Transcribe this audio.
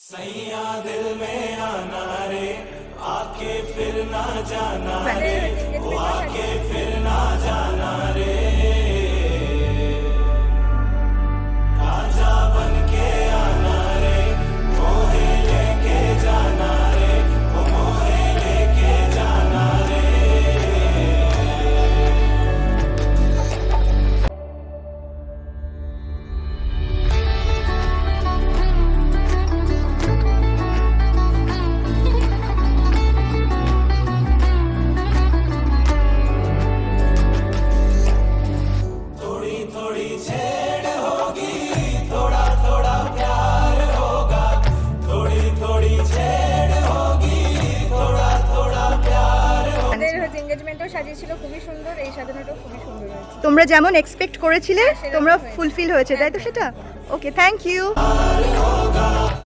सैया दिल में आना रे आके फिर ना जाना रे वो आके फिर ना जाना रे राजा बन के आना रे मोहे लेके जाना रे वो मोहे लेके जाना रे थोड़ी थोड़ी छेड़ होगी थोड़ा थोड़ा प्यार होगा थोड़ी थोड़ी छेड़ होगी थोड़ा थोड़ा प्यार होगा আমাদের হচ্ছে এনগেজমেন্টও সাজিয়েছিল খুবই সুন্দর, এই সাজানোটাও খুবই সুন্দর হয়েছে। তোমরা যেমন এক্সপেক্ট করেছিলে সেরকম তোমরা হয়েছে। ফুলফিল হয়েছে, তাই তো? সেটা ওকে, থ্যাংক ইউ।